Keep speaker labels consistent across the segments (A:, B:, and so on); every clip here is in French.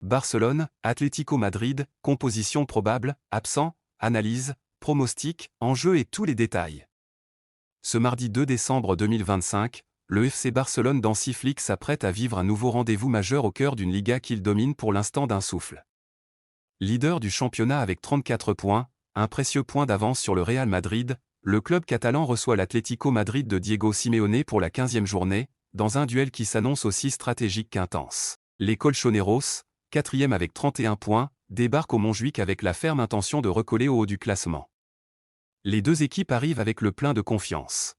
A: Barcelone, Atlético Madrid, composition probable, absent, analyse, pronostic, enjeux et tous les détails. Ce mardi 2 décembre 2025, le FC Barcelone d'Hansi Flick s'apprête à vivre un nouveau rendez-vous majeur au cœur d'une Liga qu'il domine pour l'instant d'un souffle. Leader du championnat avec 34 points, un précieux point d'avance sur le Real Madrid, le club catalan reçoit l'Atlético Madrid de Diego Simeone pour la 15e journée, dans un duel qui s'annonce aussi stratégique qu'intense. Les Colchoneros, 4e avec 31 points, débarquent au Montjuïc avec la ferme intention de recoller au haut du classement. Les deux équipes arrivent avec le plein de confiance.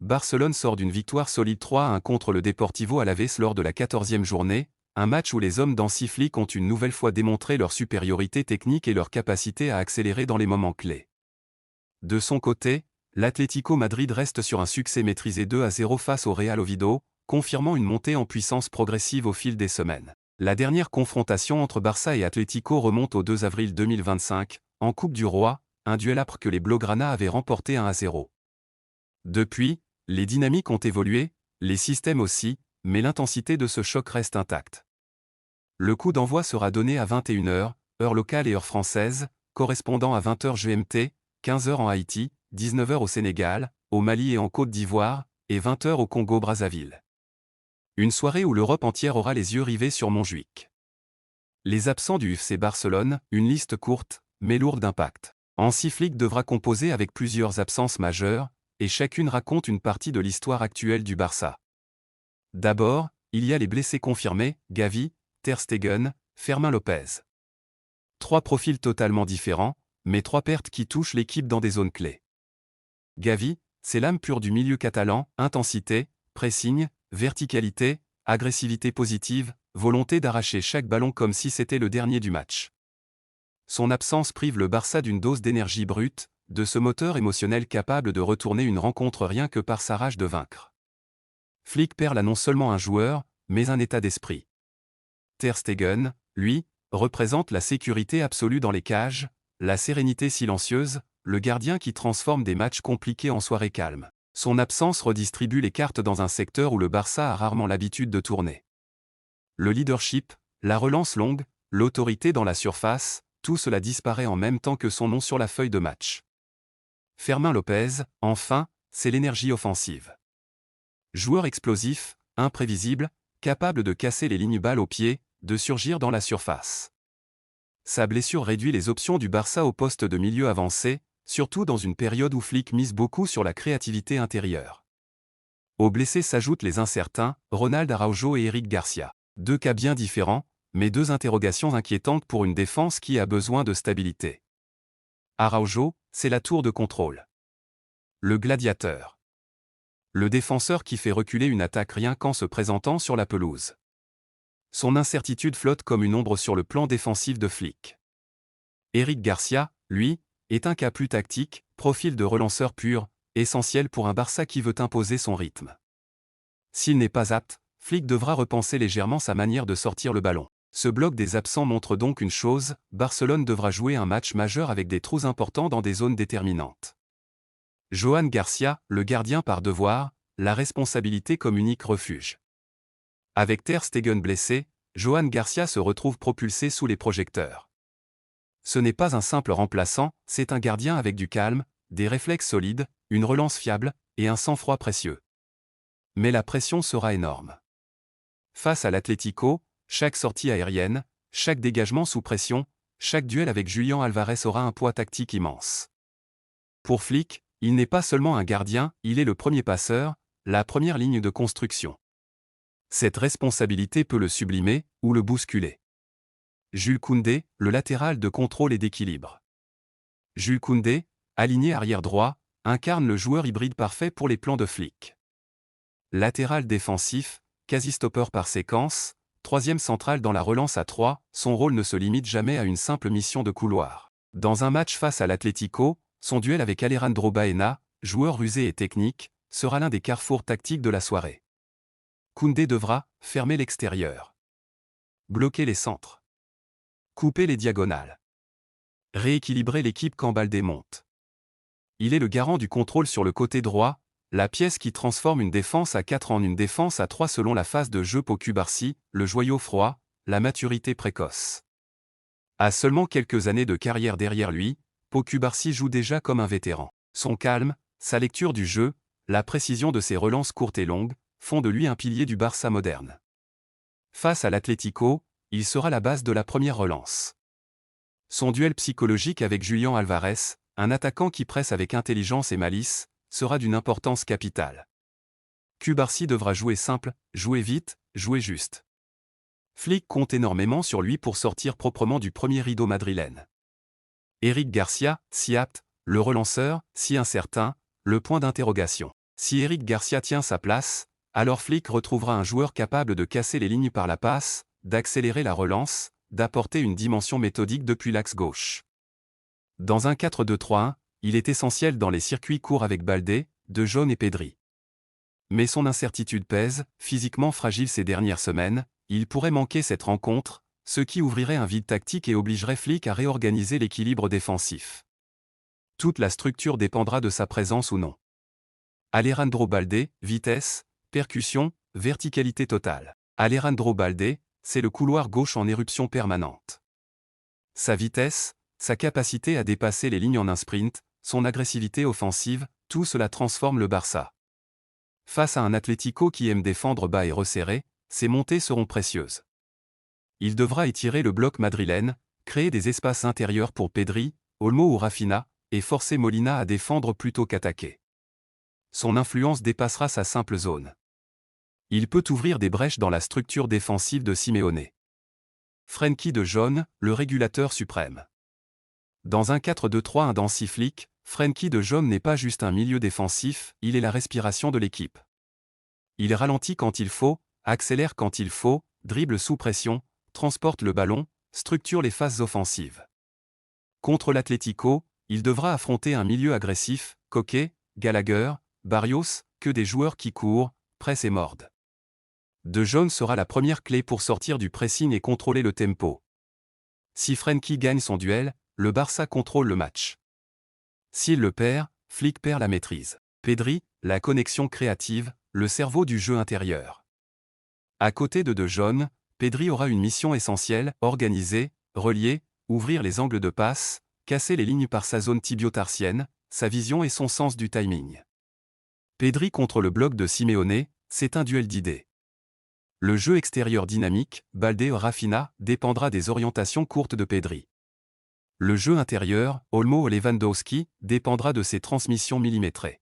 A: Barcelone sort d'une victoire solide 3-1 contre le Deportivo Alavés lors de la 14e journée, un match où les hommes d'Hansi Flick ont une nouvelle fois démontré leur supériorité technique et leur capacité à accélérer dans les moments clés. De son côté, l'Atlético Madrid reste sur un succès maîtrisé 2-0 face au Real Oviedo, confirmant une montée en puissance progressive au fil des semaines. La dernière confrontation entre Barça et Atlético remonte au 2 avril 2025, en Coupe du Roi, un duel âpre que les Blaugrana avaient remporté 1-0. Depuis, les dynamiques ont évolué, les systèmes aussi, mais l'intensité de ce choc reste intacte. Le coup d'envoi sera donné à 21h, heure locale et heure française, correspondant à 20h GMT, 15h en Haïti, 19h au Sénégal, au Mali et en Côte d'Ivoire, et 20h au Congo-Brazzaville. Une soirée où l'Europe entière aura les yeux rivés sur Montjuïc. Les absents du FC Barcelone, une liste courte, mais lourde d'impact. Hansi Flick devra composer avec plusieurs absences majeures, et chacune raconte une partie de l'histoire actuelle du Barça. D'abord, il y a les blessés confirmés, Gavi, Ter Stegen, Fermín López. Trois profils totalement différents, mais trois pertes qui touchent l'équipe dans des zones clés. Gavi, c'est l'âme pure du milieu catalan, intensité, pressing, verticalité, agressivité positive, volonté d'arracher chaque ballon comme si c'était le dernier du match. Son absence prive le Barça d'une dose d'énergie brute, de ce moteur émotionnel capable de retourner une rencontre rien que par sa rage de vaincre. Flick perd là non seulement un joueur, mais un état d'esprit. Ter Stegen, lui, représente la sécurité absolue dans les cages, la sérénité silencieuse, le gardien qui transforme des matchs compliqués en soirées calmes. Son absence redistribue les cartes dans un secteur où le Barça a rarement l'habitude de tourner. Le leadership, la relance longue, l'autorité dans la surface, tout cela disparaît en même temps que son nom sur la feuille de match. Fermín López, enfin, c'est l'énergie offensive. Joueur explosif, imprévisible, capable de casser les lignes balles au pied, de surgir dans la surface. Sa blessure réduit les options du Barça au poste de milieu avancé, surtout dans une période où Flick mise beaucoup sur la créativité intérieure. Aux blessés s'ajoutent les incertains, Ronald Araujo et Eric Garcia. Deux cas bien différents, mais deux interrogations inquiétantes pour une défense qui a besoin de stabilité. Araujo, c'est la tour de contrôle. Le gladiateur. Le défenseur qui fait reculer une attaque rien qu'en se présentant sur la pelouse. Son incertitude flotte comme une ombre sur le plan défensif de Flick. Eric Garcia, lui, est un cas plus tactique, profil de relanceur pur, essentiel pour un Barça qui veut imposer son rythme. S'il n'est pas apte, Flick devra repenser légèrement sa manière de sortir le ballon. Ce bloc des absents montre donc une chose, Barcelone devra jouer un match majeur avec des trous importants dans des zones déterminantes. Johan Garcia, le gardien par devoir, la responsabilité comme unique refuge. Avec Ter Stegen blessé, Johan Garcia se retrouve propulsé sous les projecteurs. Ce n'est pas un simple remplaçant, c'est un gardien avec du calme, des réflexes solides, une relance fiable, et un sang-froid précieux. Mais la pression sera énorme. Face à l'Atlético, chaque sortie aérienne, chaque dégagement sous pression, chaque duel avec Julián Álvarez aura un poids tactique immense. Pour Flick, il n'est pas seulement un gardien, il est le premier passeur, la première ligne de construction. Cette responsabilité peut le sublimer, ou le bousculer. Jules Koundé, le latéral de contrôle et d'équilibre. Jules Koundé, aligné arrière droit, incarne le joueur hybride parfait pour les plans de Flick. Latéral défensif, quasi-stopper par séquence, troisième central dans la relance à 3, son rôle ne se limite jamais à une simple mission de couloir. Dans un match face à l'Atlético, son duel avec Alejandro Baena, joueur rusé et technique, sera l'un des carrefours tactiques de la soirée. Koundé devra fermer l'extérieur, bloquer les centres, couper les diagonales, rééquilibrer l'équipe quand Baldé monte. Il est le garant du contrôle sur le côté droit, la pièce qui transforme une défense à 4 en une défense à 3 selon la phase de jeu Pau Cubarsí, le joyau froid, la maturité précoce. À seulement quelques années de carrière derrière lui, Pau Cubarsí joue déjà comme un vétéran. Son calme, sa lecture du jeu, la précision de ses relances courtes et longues, font de lui un pilier du Barça moderne. Face à l'Atlético, il sera la base de la première relance. Son duel psychologique avec Julián Alvarez, un attaquant qui presse avec intelligence et malice, sera d'une importance capitale. Cubarsí devra jouer simple, jouer vite, jouer juste. Flick compte énormément sur lui pour sortir proprement du premier rideau madrilène. Éric Garcia, si apte, le relanceur, si incertain, le point d'interrogation. Si Éric Garcia tient sa place, alors Flick retrouvera un joueur capable de casser les lignes par la passe, d'accélérer la relance, d'apporter une dimension méthodique depuis l'axe gauche. Dans un 4-2-3-1, il est essentiel dans les circuits courts avec Baldé, De Jong et Pedri. Mais son incertitude pèse, physiquement fragile ces dernières semaines, il pourrait manquer cette rencontre, ce qui ouvrirait un vide tactique et obligerait Flick à réorganiser l'équilibre défensif. Toute la structure dépendra de sa présence ou non. Alejandro Baldé, vitesse, percussion, verticalité totale. Alejandro Baldé, c'est le couloir gauche en éruption permanente. Sa vitesse, sa capacité à dépasser les lignes en un sprint, son agressivité offensive, tout cela transforme le Barça. Face à un Atlético qui aime défendre bas et resserrer, ses montées seront précieuses. Il devra étirer le bloc madrilène, créer des espaces intérieurs pour Pedri, Olmo ou Rafinha, et forcer Molina à défendre plutôt qu'attaquer. Son influence dépassera sa simple zone. Il peut ouvrir des brèches dans la structure défensive de Simeone. Frenkie de Jong, le régulateur suprême. Dans un 4-2-3-1 dans Flick, Frenkie de Jong n'est pas juste un milieu défensif, il est la respiration de l'équipe. Il ralentit quand il faut, accélère quand il faut, dribble sous pression, transporte le ballon, structure les phases offensives. Contre l'Atlético, il devra affronter un milieu agressif, Koke, Gallagher, Barrios, que des joueurs qui courent, pressent et mordent. De Jong sera la première clé pour sortir du pressing et contrôler le tempo. Si Frenkie gagne son duel, le Barça contrôle le match. S'il le perd, Flick perd la maîtrise. Pedri, la connexion créative, le cerveau du jeu intérieur. À côté de Jong, Pedri aura une mission essentielle, organiser, relier, ouvrir les angles de passe, casser les lignes par sa zone tibio-tarsienne, sa vision et son sens du timing. Pedri contre le bloc de Simeone, c'est un duel d'idées. Le jeu extérieur dynamique, Baldé ou Rafinha, dépendra des orientations courtes de Pedri. Le jeu intérieur, Olmo ou Lewandowski, dépendra de ses transmissions millimétrées.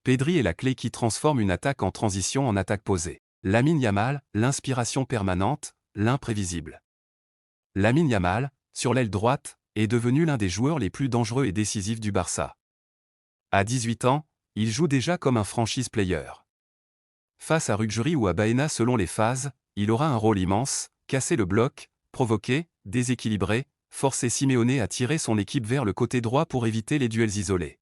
A: Pedri est la clé qui transforme une attaque en transition en attaque posée. Lamine Yamal, l'inspiration permanente, l'imprévisible. Lamine Yamal, sur l'aile droite, est devenu l'un des joueurs les plus dangereux et décisifs du Barça. À 18 ans, il joue déjà comme un franchise player. Face à Ruggieri ou à Baena selon les phases, il aura un rôle immense, casser le bloc, provoquer, déséquilibrer, forcer Simeone à tirer son équipe vers le côté droit pour éviter les duels isolés.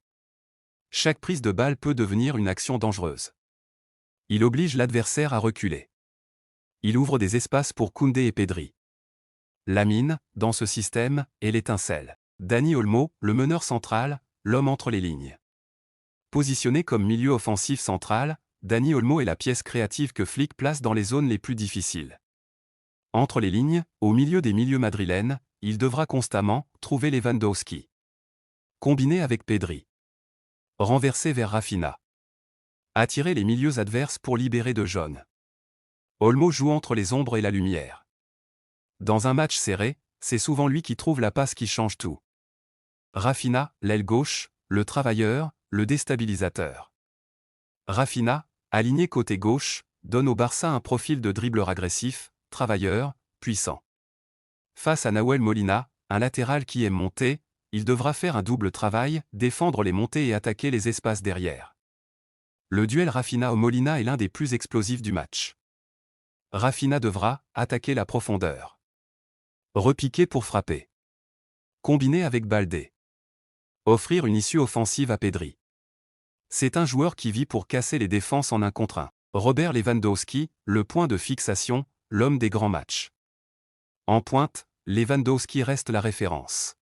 A: Chaque prise de balle peut devenir une action dangereuse. Il oblige l'adversaire à reculer. Il ouvre des espaces pour Koundé et Pedri. Lamine, dans ce système, est l'étincelle. Dani Olmo, le meneur central, l'homme entre les lignes. Positionné comme milieu offensif central, Dani Olmo est la pièce créative que Flick place dans les zones les plus difficiles. Entre les lignes, au milieu des milieux madrilènes, il devra constamment trouver Lewandowski. Combiner avec Pedri. Renverser vers Rafinha. Attirer les milieux adverses pour libérer De Jong. Olmo joue entre les ombres et la lumière. Dans un match serré, c'est souvent lui qui trouve la passe qui change tout. Rafinha, l'aile gauche, le travailleur, le déstabilisateur. Rafinha, aligné côté gauche, donne au Barça un profil de dribbleur agressif, travailleur, puissant. Face à Nahuel Molina, un latéral qui aime monter, il devra faire un double travail, défendre les montées et attaquer les espaces derrière. Le duel Rafinha-Molina est l'un des plus explosifs du match. Rafinha devra attaquer la profondeur. Repiquer pour frapper. Combiner avec Baldé. Offrir une issue offensive à Pedri. C'est un joueur qui vit pour casser les défenses en 1 contre 1. Robert Lewandowski, le point de fixation, l'homme des grands matchs. En pointe, Lewandowski reste la référence.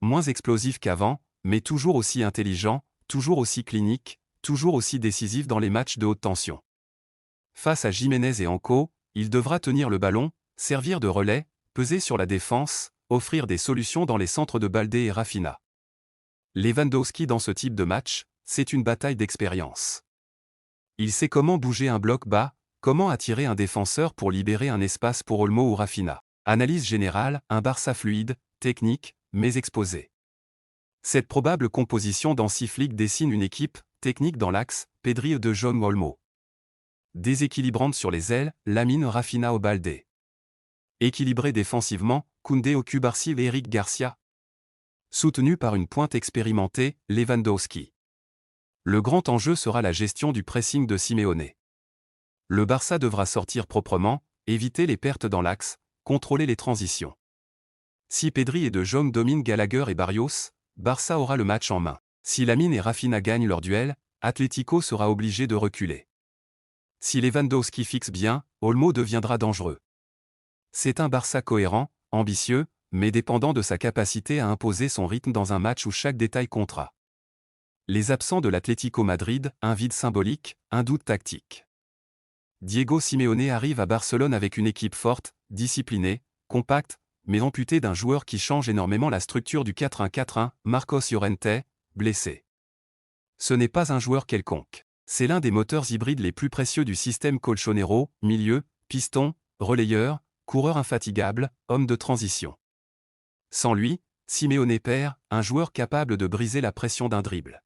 A: Moins explosif qu'avant, mais toujours aussi intelligent, toujours aussi clinique, toujours aussi décisif dans les matchs de haute tension. Face à Jiménez et Anco, il devra tenir le ballon, servir de relais, peser sur la défense, offrir des solutions dans les centres de Baldé et Raphinha. Lewandowski dans ce type de match, c'est une bataille d'expérience. Il sait comment bouger un bloc bas, comment attirer un défenseur pour libérer un espace pour Olmo ou Raphinha. Analyse générale, un Barça fluide, technique, mais exposé. Cette probable composition dans 6 flics dessine une équipe, technique dans l'axe, Pedri de Jong ou Olmo. Déséquilibrante sur les ailes, Lamine Raphinha au Baldé. Équilibré défensivement, Koundé au Cubarsí et Eric Garcia. Soutenu par une pointe expérimentée, Lewandowski. Le grand enjeu sera la gestion du pressing de Simeone. Le Barça devra sortir proprement, éviter les pertes dans l'axe, contrôler les transitions. Si Pedri et De Jong dominent Gallagher et Barrios, Barça aura le match en main. Si Lamine et Raphinha gagnent leur duel, Atlético sera obligé de reculer. Si Lewandowski fixe bien, Olmo deviendra dangereux. C'est un Barça cohérent, ambitieux, mais dépendant de sa capacité à imposer son rythme dans un match où chaque détail comptera. Les absents de l'Atlético Madrid, un vide symbolique, un doute tactique. Diego Simeone arrive à Barcelone avec une équipe forte, disciplinée, compacte, mais amputée d'un joueur qui change énormément la structure du 4-1-4-1, Marcos Llorente, blessé. Ce n'est pas un joueur quelconque. C'est l'un des moteurs hybrides les plus précieux du système colchonero, milieu, piston, relayeur, coureur infatigable, homme de transition. Sans lui, Simeone perd, un joueur capable de briser la pression d'un dribble.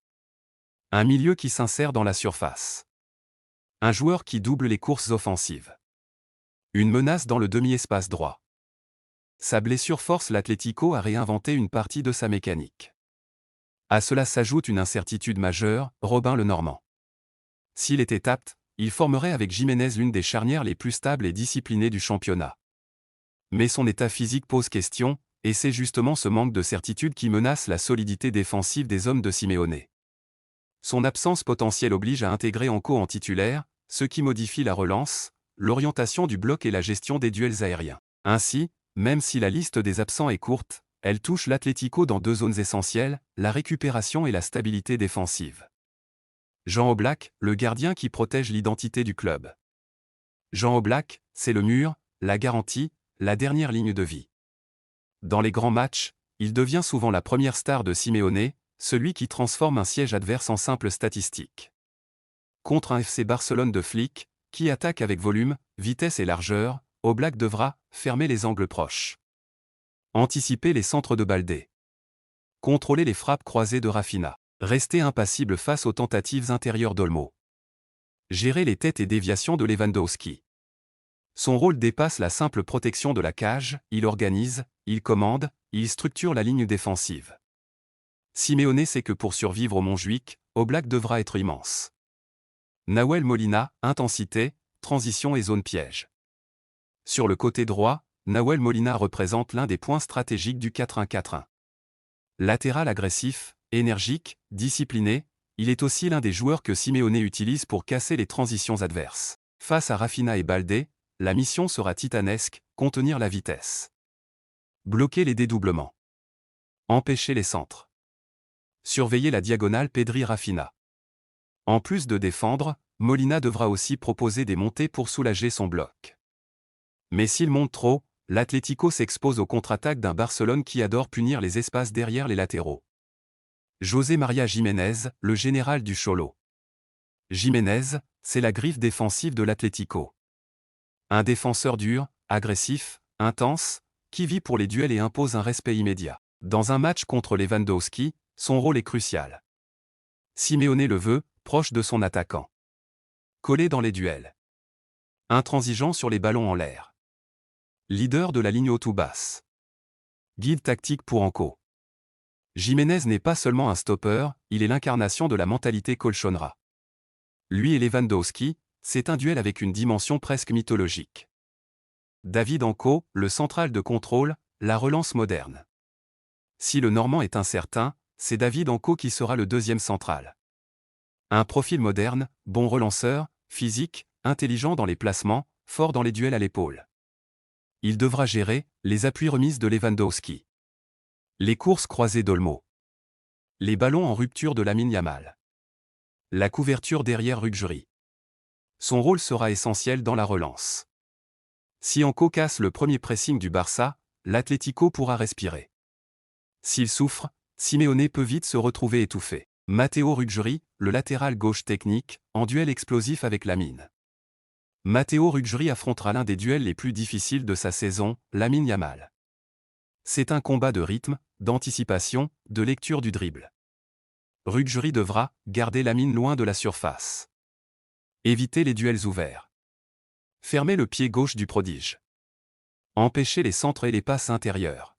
A: Un milieu qui s'insère dans la surface. Un joueur qui double les courses offensives. Une menace dans le demi-espace droit. Sa blessure force l'Atlético à réinventer une partie de sa mécanique. À cela s'ajoute une incertitude majeure, Robin Lenormand. S'il était apte, il formerait avec Jiménez l'une des charnières les plus stables et disciplinées du championnat. Mais son état physique pose question, et c'est justement ce manque de certitude qui menace la solidité défensive des hommes de Simeone. Son absence potentielle oblige à intégrer Anco en titulaire, ce qui modifie la relance, l'orientation du bloc et la gestion des duels aériens. Ainsi, même si la liste des absents est courte, elle touche l'Atlético dans 2 zones essentielles, la récupération et la stabilité défensive. Jean Oblak, le gardien qui protège l'identité du club. Jean Oblak, c'est le mur, la garantie, la dernière ligne de vie. Dans les grands matchs, il devient souvent la première star de Simeone, celui qui transforme un siège adverse en simple statistique. Contre un FC Barcelone de flics, qui attaque avec volume, vitesse et largeur, Oblak devra fermer les angles proches. Anticiper les centres de Baldé. Contrôler les frappes croisées de Raphinha. Rester impassible face aux tentatives intérieures d'Olmo. Gérer les têtes et déviations de Lewandowski. Son rôle dépasse la simple protection de la cage, il organise, il commande, il structure la ligne défensive. Simeone sait que pour survivre au Montjuïc, Oblak devra être immense. Nahuel Molina, intensité, transition et zone piège. Sur le côté droit, Nahuel Molina représente l'un des points stratégiques du 4-1-4-1. Latéral agressif, énergique, discipliné, il est aussi l'un des joueurs que Simeone utilise pour casser les transitions adverses. Face à Raphinha et Baldé, la mission sera titanesque, contenir la vitesse. Bloquer les dédoublements. Empêcher les centres. Surveiller la diagonale Pedri-Raphinha. En plus de défendre, Molina devra aussi proposer des montées pour soulager son bloc. Mais s'il monte trop, l'Atlético s'expose aux contre-attaques d'un Barcelone qui adore punir les espaces derrière les latéraux. José María Jiménez, le général du Cholo. Jiménez, c'est la griffe défensive de l'Atlético. Un défenseur dur, agressif, intense, qui vit pour les duels et impose un respect immédiat. Dans un match contre Lewandowski, son rôle est crucial. Simeone le veut, proche de son attaquant. Collé dans les duels. Intransigeant sur les ballons en l'air. Leader de la ligne haute ou basse. Guide tactique pour Anco. Jiménez n'est pas seulement un stopper, il est l'incarnation de la mentalité colchonera. Lui et Lewandowski, c'est un duel avec une dimension presque mythologique. David Anco, le central de contrôle, la relance moderne. Si le Normand est incertain, c'est David Anco qui sera le deuxième central. Un profil moderne, bon relanceur, physique, intelligent dans les placements, fort dans les duels à l'épaule. Il devra gérer les appuis remises de Lewandowski. Les courses croisées d'Olmo. Les ballons en rupture de Lamine Yamal. La couverture derrière Ruggieri. Son rôle sera essentiel dans la relance. Si Anco casse le premier pressing du Barça, l'Atlético pourra respirer. S'il souffre, Simeone peut vite se retrouver étouffé. Matteo Ruggieri, le latéral gauche technique, en duel explosif avec Lamine. Matteo Ruggieri affrontera l'un des duels les plus difficiles de sa saison, Lamine Yamal. C'est un combat de rythme, d'anticipation, de lecture du dribble. Ruggieri devra garder Lamine loin de la surface. Éviter les duels ouverts. Fermer le pied gauche du prodige. Empêcher les centres et les passes intérieures.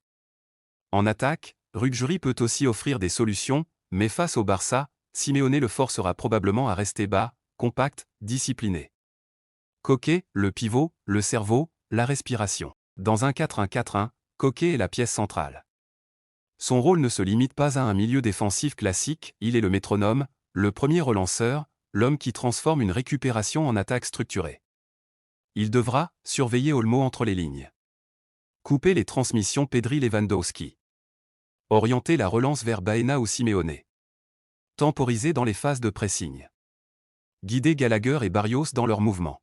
A: En attaque, Ruggieri peut aussi offrir des solutions, mais face au Barça, Simeone le forcera probablement à rester bas, compact, discipliné. Koke, le pivot, le cerveau, la respiration. Dans un 4-1-4-1, Koke est la pièce centrale. Son rôle ne se limite pas à un milieu défensif classique, il est le métronome, le premier relanceur, l'homme qui transforme une récupération en attaque structurée. Il devra surveiller Olmo entre les lignes. Couper les transmissions Pedri-Lewandowski. Orienter la relance vers Baena ou Simeone. Temporiser dans les phases de pressing. Guider Gallagher et Barrios dans leurs mouvements.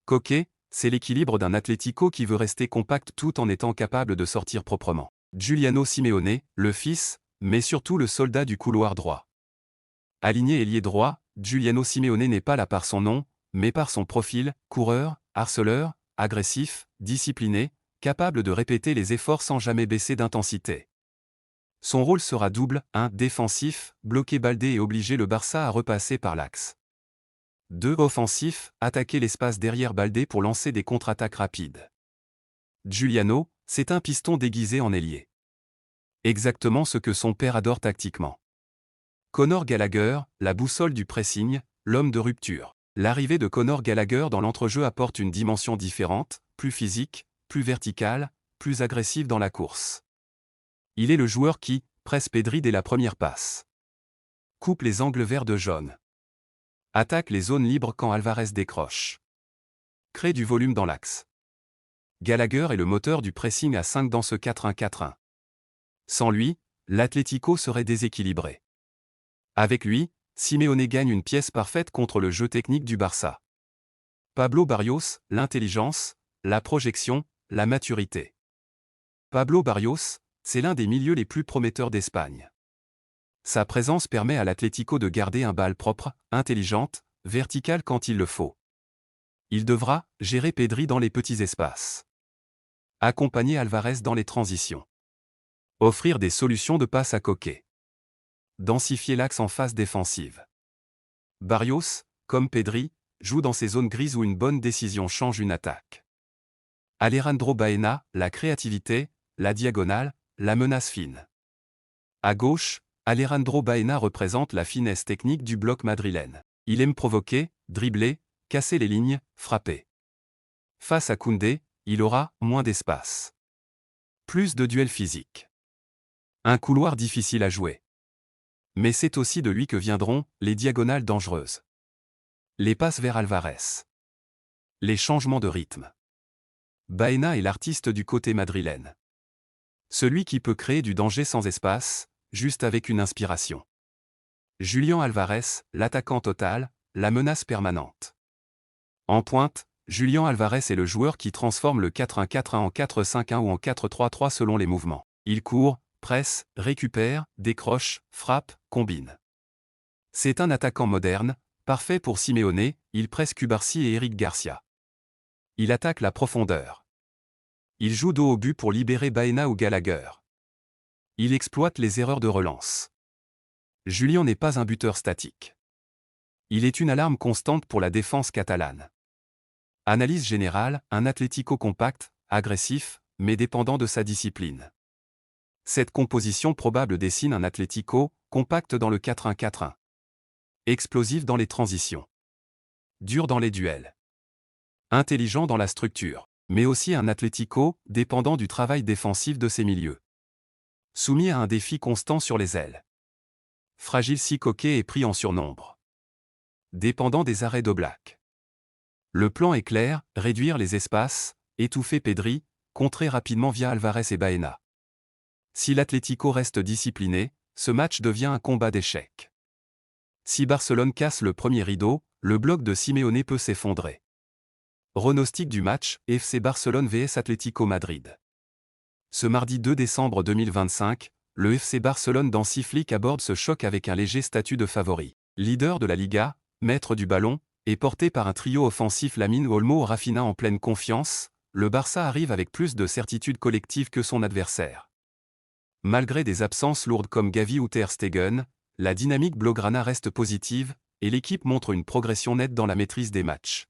A: Koke, c'est l'équilibre d'un Atlético qui veut rester compact tout en étant capable de sortir proprement. Giuliano Simeone, le fils, mais surtout le soldat du couloir droit. Aligné ailier droit, Giuliano Simeone n'est pas là par son nom, mais par son profil, coureur, harceleur, agressif, discipliné, capable de répéter les efforts sans jamais baisser d'intensité. Son rôle sera double, 1. Défensif, bloquer Baldé et obliger le Barça à repasser par l'axe. 2. Offensif, attaquer l'espace derrière Baldé pour lancer des contre-attaques rapides. Giuliano, c'est un piston déguisé en ailier. Exactement ce que son père adore tactiquement. Conor Gallagher, la boussole du pressing, l'homme de rupture. L'arrivée de Conor Gallagher dans l'entrejeu apporte une dimension différente, plus physique, plus verticale, plus agressive dans la course. Il est le joueur qui presse Pedri dès la première passe. Coupe les angles verts de jaune. Attaque les zones libres quand Alvarez décroche. Crée du volume dans l'axe. Gallagher est le moteur du pressing à 5 dans ce 4-1-4-1. Sans lui, l'Atlético serait déséquilibré. Avec lui, Simeone gagne une pièce parfaite contre le jeu technique du Barça. Pablo Barrios, l'intelligence, la projection, la maturité. Pablo Barrios, c'est l'un des milieux les plus prometteurs d'Espagne. Sa présence permet à l'Atlético de garder un balle propre, intelligente, verticale quand il le faut. Il devra gérer Pedri dans les petits espaces. Accompagner Alvarez dans les transitions. Offrir des solutions de passe à Koke. Densifier l'axe en phase défensive. Barrios, comme Pedri, joue dans ces zones grises où une bonne décision change une attaque. Alejandro Baena, la créativité, la diagonale, la menace fine. À gauche, Alejandro Baena représente la finesse technique du bloc madrilène. Il aime provoquer, dribbler, casser les lignes, frapper. Face à Koundé, il aura moins d'espace. Plus de duels physiques. Un couloir difficile à jouer. Mais c'est aussi de lui que viendront les diagonales dangereuses. Les passes vers Alvarez. Les changements de rythme. Baena est l'artiste du côté madrilène. Celui qui peut créer du danger sans espace, juste avec une inspiration. Julián Alvarez, l'attaquant total, la menace permanente. En pointe, Julián Alvarez est le joueur qui transforme le 4-1-4-1 en 4-5-1 ou en 4-3-3 selon les mouvements. Il court, presse, récupère, décroche, frappe, combine. C'est un attaquant moderne, parfait pour Simeone, il presse Cubarsí et Eric Garcia. Il attaque la profondeur. Il joue dos au but pour libérer Baena ou Gallagher. Il exploite les erreurs de relance. Julián n'est pas un buteur statique. Il est une alarme constante pour la défense catalane. Analyse générale, un Atlético compact, agressif, mais dépendant de sa discipline. Cette composition probable dessine un Atlético, compact dans le 4-1-4-1. Explosif dans les transitions. Dur dans les duels. Intelligent dans la structure, mais aussi un Atlético, dépendant du travail défensif de ses milieux. Soumis à un défi constant sur les ailes. Fragile si Koke est pris en surnombre. Dépendant des arrêts d'Oblak. Le plan est clair, réduire les espaces, étouffer Pedri, contrer rapidement via Alvarez et Baena. Si l'Atlético reste discipliné, ce match devient un combat d'échecs. Si Barcelone casse le premier rideau, le bloc de Simeone peut s'effondrer. Pronostic du match, FC Barcelone vs Atlético Madrid. Ce mardi 2 décembre 2025, le FC Barcelone d'Hansi Flick aborde ce choc avec un léger statut de favori. Leader de la Liga, maître du ballon, et porté par un trio offensif Lamine Olmo Rafinha en pleine confiance, le Barça arrive avec plus de certitude collective que son adversaire. Malgré des absences lourdes comme Gavi ou Ter Stegen, la dynamique blaugrana reste positive, et l'équipe montre une progression nette dans la maîtrise des matchs.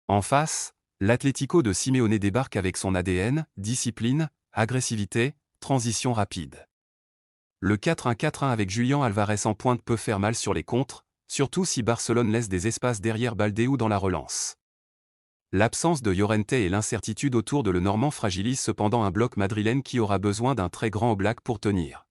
A: En face, l'Atlético de Simeone débarque avec son ADN, discipline, agressivité, transition rapide. Le 4-1-4-1 avec Julián Álvarez en pointe peut faire mal sur les contres, surtout si Barcelone laisse des espaces derrière Baldé ou dans la relance. L'absence de Llorente et l'incertitude autour de le Normand fragilisent cependant un bloc madrilène qui aura besoin d'un très grand Oblak pour tenir.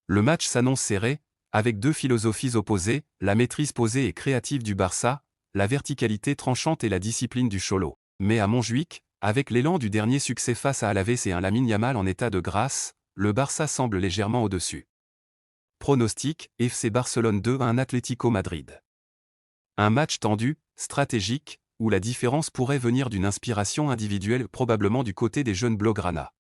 A: Le match s'annonce serré, avec deux philosophies opposées, la maîtrise posée et créative du Barça, la verticalité tranchante et la discipline du Cholo. Mais à Montjuïc, avec l'élan du dernier succès face à Alavés et un Lamine Yamal en état de grâce, le Barça semble légèrement au-dessus. Pronostic, FC Barcelone 2-1 Atlético Madrid. Un match tendu, stratégique, où la différence pourrait venir d'une inspiration individuelle probablement du côté des jeunes blaugrana.